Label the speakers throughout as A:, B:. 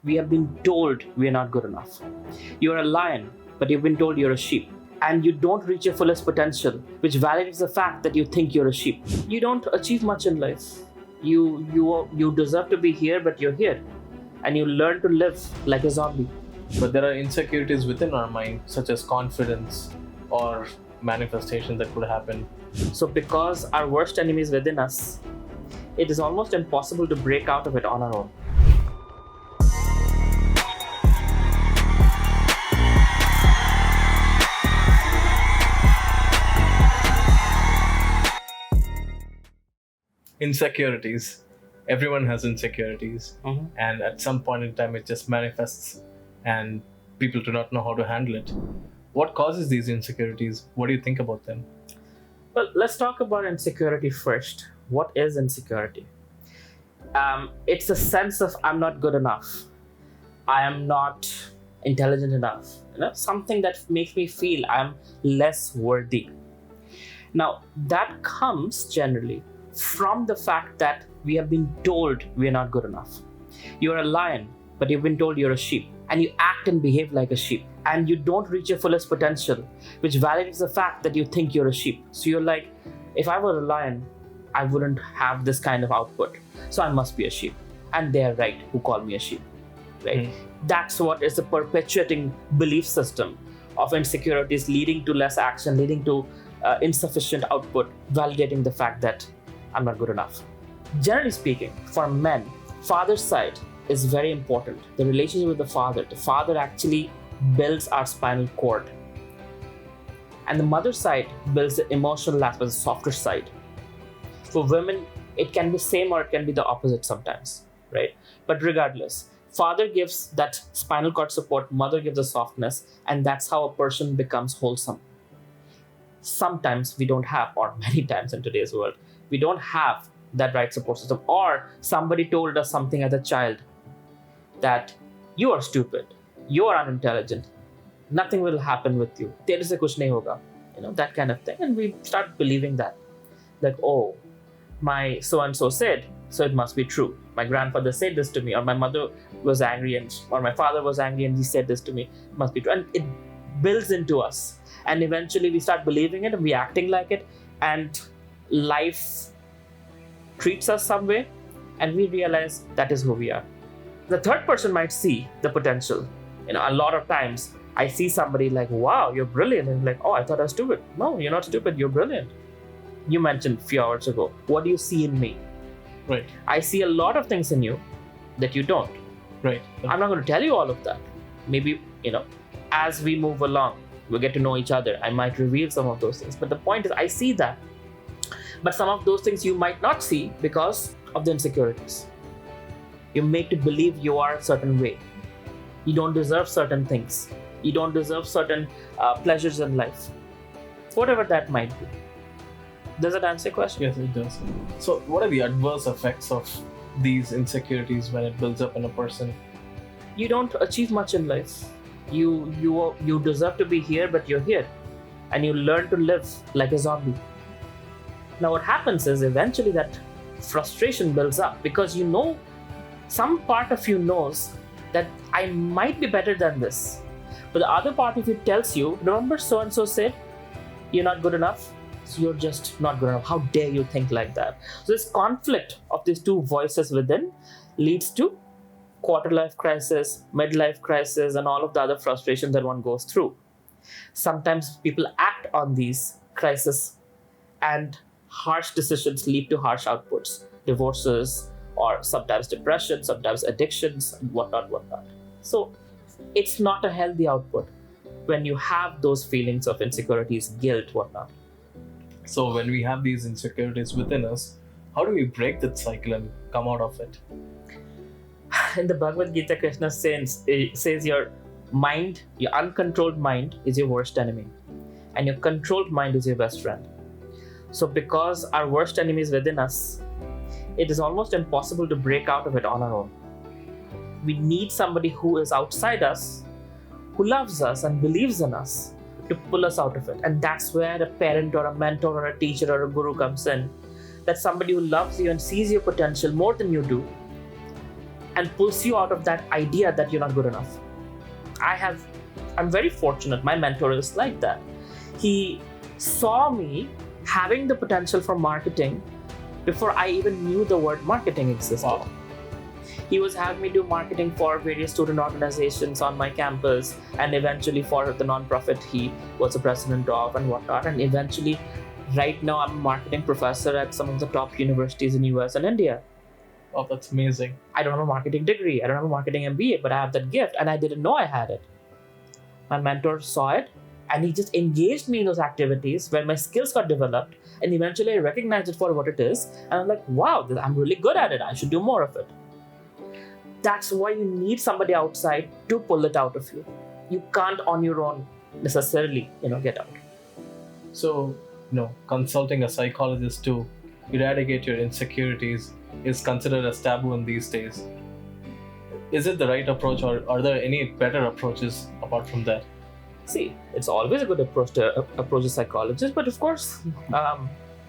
A: We have been told we are not good enough. You're a lion, but you've been told you're a sheep. And you don't reach your fullest potential, which validates the fact that you think you're a sheep. You don't achieve much in life. You deserve to be here, but you're here. And you learn to live like a zombie.
B: But there are insecurities within our mind, such as confidence or manifestation that could happen.
A: So because our worst enemy is within us, it is almost impossible to break out of it on our own.
B: Insecurities. Everyone has insecurities, and at some point in time it just manifests and people do not know how to handle it. What causes these insecurities? What do you think about them?
A: Well, let's talk about insecurity first. What is insecurity? It's a sense of I'm not good enough. I am not intelligent enough. Something that makes me feel I'm less worthy. Now, that comes generally from the fact that we have been told we are not good enough. You're a lion, but you've been told you're a sheep, and you act and behave like a sheep, and you don't reach your fullest potential, which validates the fact that you think you're a sheep. So you're like, if I were a lion, I wouldn't have this kind of output, so I must be a sheep, and they're right who call me a sheep, right? That's what is the perpetuating belief system of insecurities, leading to less action, leading to insufficient output, validating the fact that I'm not good enough. Generally speaking, for men, father's side is very important. The relationship with the father actually builds our spinal cord. And the mother side builds the emotional aspect, the softer side. For women, it can be same or it can be the opposite sometimes, right? But regardless, father gives that spinal cord support, mother gives the softness, and that's how a person becomes wholesome. Sometimes we don't have, or many times in today's world, we don't have that right support system, or somebody told us something as a child that you are stupid, you are unintelligent, nothing will happen with you, tere se kuch nahi hoga, that kind of thing. And we start believing that, like, oh, my so-and-so said, so it must be true. My grandfather said this to me, or my mother was angry, or my father was angry and he said this to me, it must be true. And it builds into us. And eventually we start believing it and we acting like it, and life treats us some way, and we realize that is who we are. The third person might see the potential. A lot of times I see somebody like, wow, you're brilliant. And I'm like, oh, I thought I was stupid. No, you're not stupid. You're brilliant. You mentioned a few hours ago, what do you see in me?
B: Right.
A: I see a lot of things in you that you don't.
B: Right.
A: I'm not going to tell you all of that. Maybe, as we move along, we'll get to know each other. I might reveal some of those things. But the point is, I see that. But some of those things you might not see because of the insecurities. You're made to believe you are a certain way. You don't deserve certain things. You don't deserve certain pleasures in life. Whatever that might be. Does that answer your question?
B: Yes, it does. So what are the adverse effects of these insecurities when it builds up in a person?
A: You don't achieve much in life. You deserve to be here, but you're here. And you learn to live like a zombie. Now what happens is eventually that frustration builds up because some part of you knows that I might be better than this. But the other part of you tells you, remember so-and-so said, you're not good enough, so you're just not good enough. How dare you think like that? So this conflict of these two voices within leads to quarter-life crisis, midlife crisis, and all of the other frustrations that one goes through. Sometimes people act on these crises, and harsh decisions lead to harsh outputs, divorces, or sometimes depression, sometimes addictions, and whatnot. So it's not a healthy output when you have those feelings of insecurities, guilt, whatnot.
B: So when we have these insecurities within us, how do we break that cycle and come out of it?
A: In the Bhagavad Gita, Krishna says your mind, your uncontrolled mind is your worst enemy, and your controlled mind is your best friend. So because our worst enemy is within us, it is almost impossible to break out of it on our own. We need somebody who is outside us, who loves us and believes in us, to pull us out of it. And that's where a parent or a mentor or a teacher or a guru comes in. That's somebody who loves you and sees your potential more than you do, and pulls you out of that idea that you're not good enough. I'm very fortunate. My mentor is like that. He saw me having the potential for marketing before I even knew the word marketing existed.
B: Wow.
A: He was having me do marketing for various student organizations on my campus, and eventually for the nonprofit he was the president of and whatnot. And eventually, right now, I'm a marketing professor at some of the top universities in US and India.
B: Oh, that's amazing.
A: I don't have a marketing degree. I don't have a marketing MBA, but I have that gift, and I didn't know I had it. My mentor saw it, and he just engaged me in those activities where my skills got developed, and eventually I recognized it for what it is, and I'm like, wow, I'm really good at it. I should do more of it. That's why you need somebody outside to pull it out of you. You can't on your own necessarily, get out.
B: So, consulting a psychologist to eradicate your insecurities is considered as taboo in these days. Is it the right approach, or are there any better approaches apart from that?
A: See, it's always a good approach to approach a psychologist, but of course,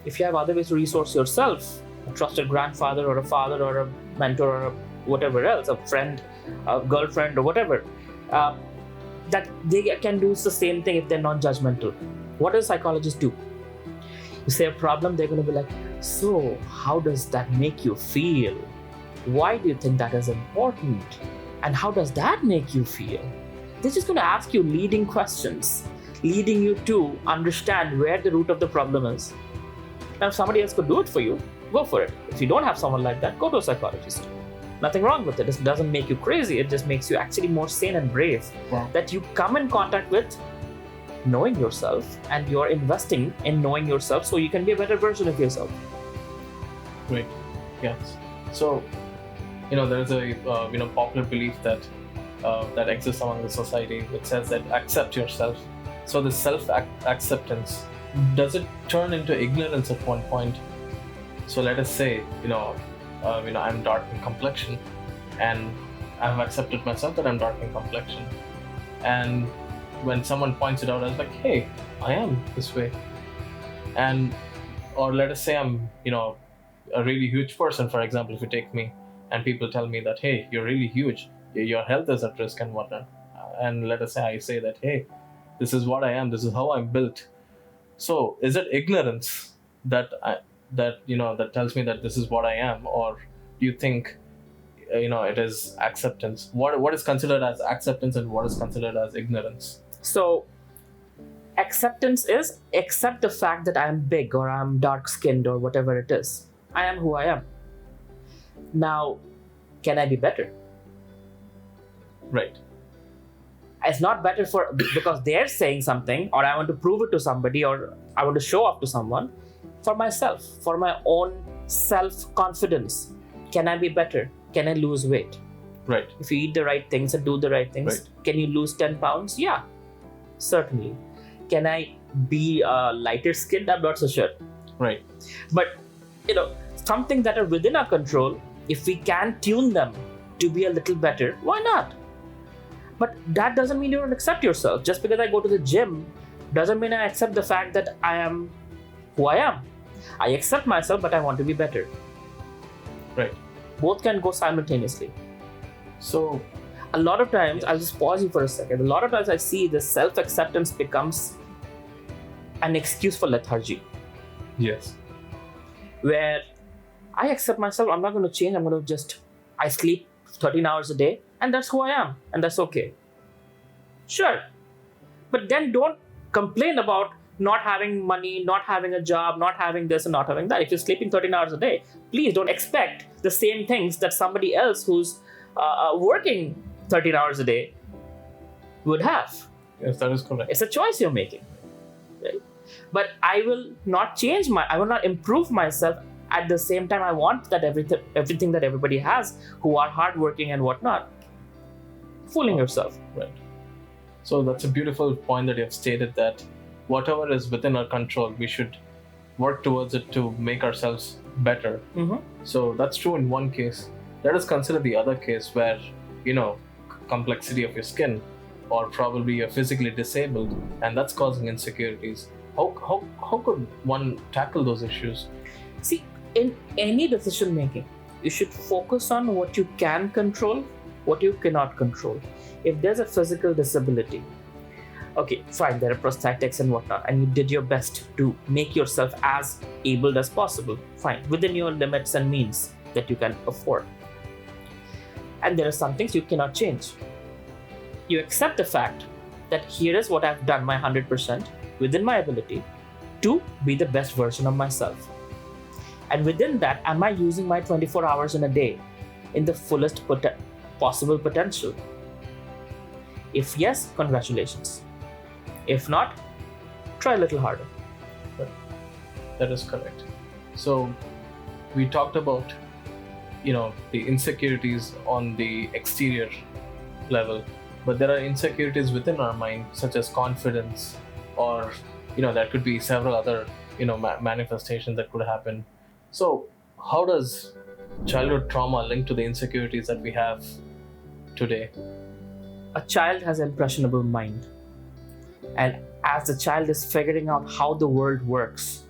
A: if you have other ways to resource yourself, a trusted grandfather or a father or a mentor or whatever else, a friend, a girlfriend or whatever, that they can do the same thing if they're non-judgmental. What does psychologists do? You say a problem, they're going to be like, so how does that make you feel? Why do you think that is important? And how does that make you feel? They're just going to ask you leading questions, leading you to understand where the root of the problem is. Now, if somebody else could do it for you, go for it. If you don't have someone like that, go to a psychologist. Nothing wrong with it. It doesn't make you crazy. It just makes you actually more sane and brave.
B: Wow.
A: That you come in contact with knowing yourself, and you're investing in knowing yourself so you can be a better version of yourself.
B: Great. Yes. So, there's a popular belief that exists among the society, which says that accept yourself. So the self-acceptance, does it turn into ignorance at one point? So let us say, I'm dark in complexion, and I've accepted myself that I'm dark in complexion. And when someone points it out, I was like, hey, I am this way. Or let us say I'm, a really huge person, for example, if you take me, and people tell me that, hey, you're really huge, your health is at risk and whatnot. And let us say I say that, hey, this is what I am, this is how I'm built. So is it ignorance that tells me that this is what I am, or do you think it is acceptance? What is considered as acceptance and what is considered as ignorance?
A: So acceptance is accept the fact that I am big or I'm dark skinned or whatever it is. I am who I am. Now, can I be better?
B: Right.
A: It's not better because they're saying something, or I want to prove it to somebody, or I want to show off to someone. For myself, for my own self-confidence, can I be better? Can I lose weight?
B: Right.
A: If you eat the right things and do the right things,
B: right.
A: Can you lose 10 pounds? Yeah, certainly. Can I be lighter skinned? I'm not so sure.
B: Right.
A: But, something that are within our control, if we can tune them to be a little better, why not? But that doesn't mean you don't accept yourself. Just because I go to the gym doesn't mean I accept the fact that I am who I am. I accept myself, but I want to be better.
B: Right.
A: Both can go simultaneously.
B: So,
A: a lot of times,
B: yes.
A: I'll just pause you for a second. A lot of times I see the self-acceptance becomes an excuse for lethargy.
B: Yes.
A: Where I accept myself, I'm not going to change. I sleep 13 hours a day, and that's who I am, and that's okay. Sure. But then don't complain about not having money, not having a job, not having this and not having that. If you're sleeping 13 hours a day, please don't expect the same things that somebody else who's working 13 hours a day would have.
B: Yes, that is correct.
A: It's a choice you're making. Right? But I will not I will not improve myself. At the same time, I want that everything that everybody has who are hardworking and whatnot. Fooling yourself.
B: Right. So that's a beautiful point that you have stated, that whatever is within our control, we should work towards it to make ourselves better.
A: Mm-hmm.
B: So that's true in one case. Let us consider the other case where, complexity of your skin, or probably you're physically disabled, and that's causing insecurities. How could one tackle those issues?
A: See, in any decision making, You should focus on what you can control, what you cannot control. If there's a physical disability, okay, fine, there are prosthetics and whatnot, and you did your best to make yourself as able as possible, fine, within your limits and means that you can afford. And there are some things you cannot change. You accept the fact that here is what I've done my 100% within my ability to be the best version of myself. And within that, am I using my 24 hours in a day in the fullest possible potential? If yes, congratulations. If not, try a little harder.
B: That is correct. So we talked about, the insecurities on the exterior level, but there are insecurities within our mind, such as confidence, or there could be several other manifestations that could happen. So how does childhood trauma link to the insecurities that we have today?
A: A child has an impressionable mind, and as the child is figuring out how the world works,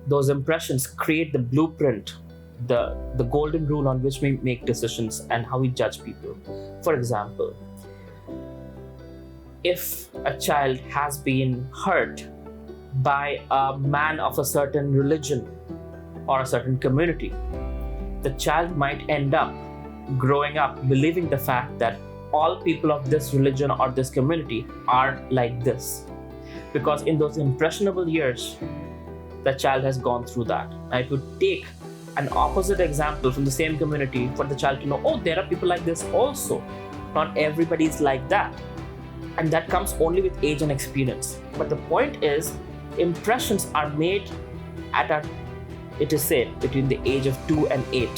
A: those impressions create the blueprint, the golden rule on which we make decisions and how we judge people. For example, if a child has been hurt by a man of a certain religion or a certain community, the child might end up growing up believing the fact that all people of this religion or this community are like this. Because in those impressionable years, the child has gone through that. Now, if you take an opposite example from the same community for the child to know, oh, there are people like this also. Not everybody is like that. And that comes only with age and experience. But the point is, impressions are made it is said, between the age of 2 and 8.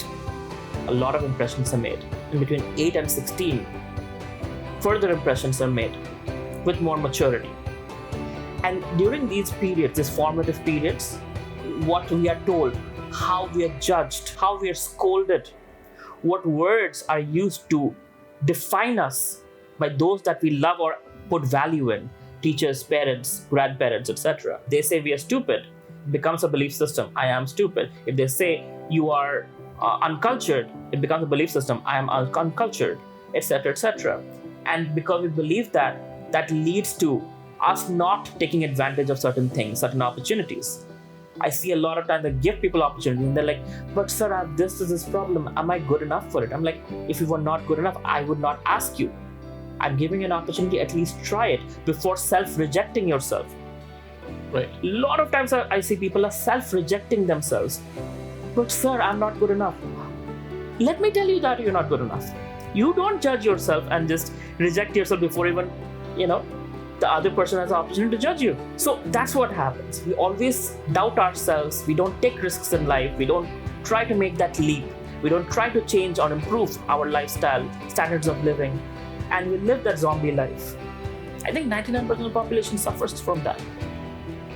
A: A lot of impressions are made. And between 8 and 16, further impressions are made with more maturity. And during these periods, these formative periods, what we are told, how we are judged, how we are scolded, what words are used to define us by those that we love or put value in, teachers, parents, grandparents, etc. They say we are stupid, it becomes a belief system, I am stupid. If they say you are uncultured, it becomes a belief system, I am uncultured, etc., etc. And because we believe that, that leads to us not taking advantage of certain things, certain opportunities. I see a lot of times they give people opportunity and they're like, but sir, I have this problem. Am I good enough for it? I'm like, if you were not good enough, I would not ask you. I'm giving you an opportunity, at least try it before self-rejecting yourself.
B: Right.
A: A lot of times I see people are self-rejecting themselves. But sir, I'm not good enough. Let me tell you that you're not good enough. You don't judge yourself and just reject yourself before even, the other person has the opportunity to judge you. So that's what happens. We always doubt ourselves. We don't take risks in life. We don't try to make that leap. We don't try to change or improve our lifestyle, standards of living. And we live that zombie life. I think 99% of the population suffers from that.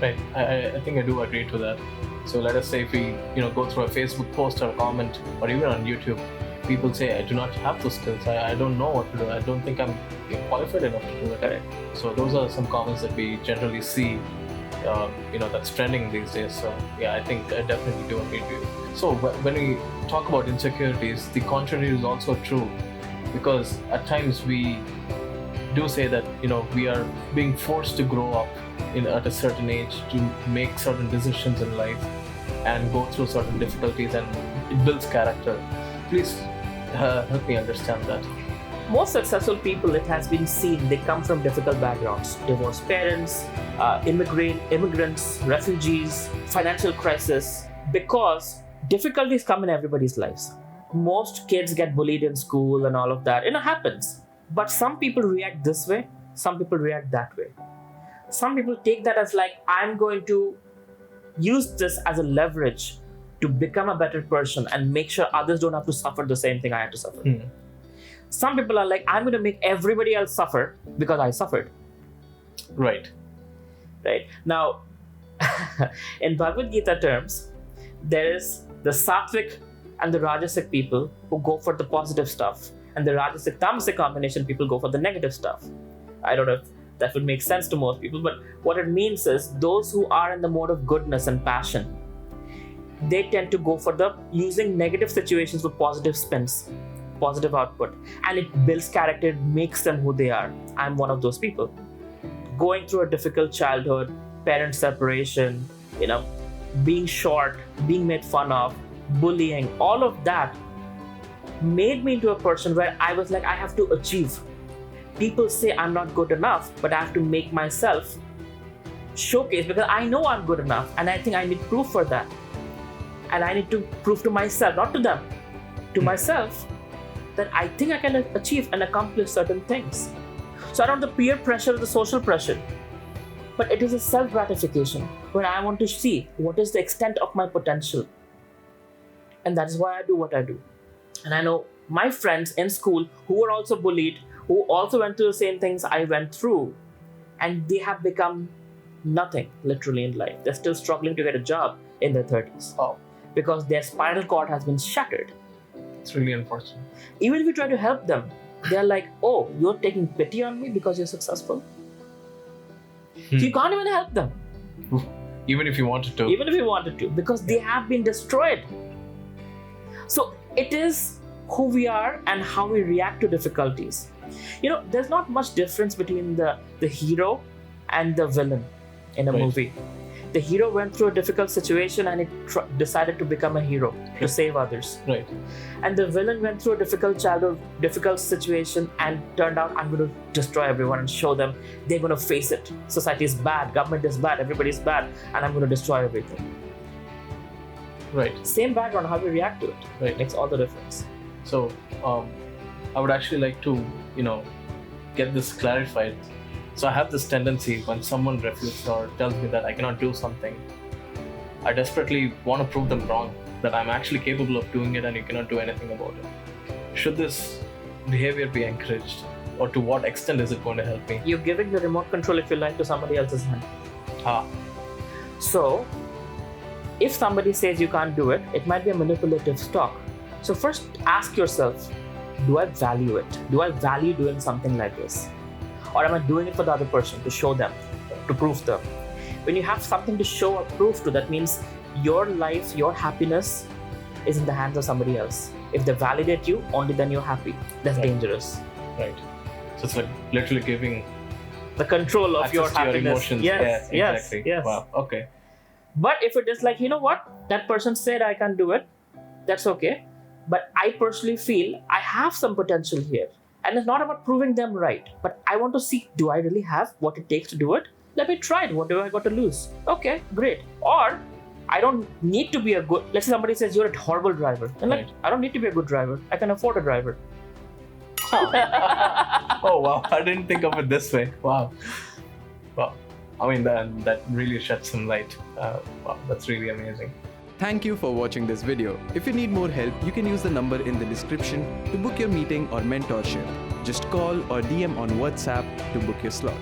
B: Right. I think I do agree to that. So let us say if we go through a Facebook post or a comment or even on YouTube, people say, I do not have the skills. I don't know what to do. I don't think I'm qualified enough to do it.
A: Correct.
B: So those are some comments that we generally see, that's trending these days. So yeah, I think I definitely do agree with you. So when we talk about insecurities, the contrary is also true, because at times we do say that, we are being forced to grow up at a certain age to make certain decisions in life and go through certain difficulties, and it builds character. Please help me understand that.
A: Most successful people, it has been seen, they come from difficult backgrounds. Divorced parents, immigrants, refugees, financial crisis, because difficulties come in everybody's lives. Most kids get bullied in school and all of that. It happens. But some people react this way, some people react that way. Some people take that as like, I'm going to use this as a leverage to become a better person and make sure others don't have to suffer the same thing I had to suffer. Some people are like, I'm going to make everybody else suffer because I suffered.
B: Right.
A: Now, in Bhagavad Gita terms, there is the sattvic and the rajasic people who go for the positive stuff, and the rajasic tamasic combination people go for the negative stuff. I don't know if that would make sense to most people, but what it means is those who are in the mode of goodness and passion, they tend to go for the using negative situations with positive spins, positive output, and it builds character, makes them who they are. I'm one of those people. Going through a difficult childhood, parent separation, being short, being made fun of, bullying, all of that made me into a person where I was like, I have to achieve. People say I'm not good enough, but I have to make myself showcase because I know I'm good enough, and I think I need proof for that. And I need to prove to myself, not to them, to myself, that I think I can achieve and accomplish certain things. So I don't have the peer pressure or the social pressure, but it is a self-gratification where I want to see what is the extent of my potential. And that is why I do what I do. And I know my friends in school who were also bullied, who also went through the same things I went through, and they have become nothing literally in life. They're still struggling to get a job in their 30s.
B: Oh.
A: Because their spinal cord has been shattered.
B: It's really unfortunate.
A: Even if you try to help them, they're like, oh, you're taking pity on me because you're successful? So you can't even help them.
B: Even if you wanted to.
A: Even if you wanted to, because they have been destroyed. So it is who we are and how we react to difficulties. There's not much difference between the hero and the villain in a movie. The hero went through a difficult situation and decided to become a hero to save others.
B: Right.
A: And the villain went through a difficult childhood, difficult situation, and turned out, I'm going to destroy everyone and show them they're going to face it. Society is bad, government is bad, everybody is bad, and I'm going to destroy everything.
B: Right.
A: Same background, how we react to it.
B: Right.
A: Makes all the difference.
B: So, I would actually like to, get this clarified. So I have this tendency when someone refutes or tells me that I cannot do something, I desperately want to prove them wrong, that I'm actually capable of doing it and you cannot do anything about it. Should this behavior be encouraged, or to what extent is it going to help me?
A: You're giving the remote control, if you like, to somebody else's hand. So, if somebody says you can't do it, it might be a manipulative talk. So first ask yourself, do I value it? Do I value doing something like this? Or am I doing it for the other person, to show them, to prove them? When you have something to show or prove to, that means your life, your happiness is in the hands of somebody else. If they validate you, only then you're happy. That's dangerous.
B: Right. So it's like literally giving
A: the control of your happiness.
B: Your emotions.
A: Yes,
B: exactly.
A: Yes.
B: Wow. Okay.
A: But if it is like, that person said I can't do it, that's okay. But I personally feel I have some potential here. And it's not about proving them right, but I want to see, do I really have what it takes to do it? Let me try it. What do I got to lose? Okay, great. Or I don't need to be a good, let's say somebody says you're a horrible driver. And I don't need to be a good driver. I can afford a driver.
B: Oh, wow. I didn't think of it this way. Wow. I mean, that really sheds some light. Wow, that's really amazing.
C: Thank you for watching this video. If you need more help, you can use the number in the description to book your meeting or mentorship. Just call or DM on WhatsApp to book your slot.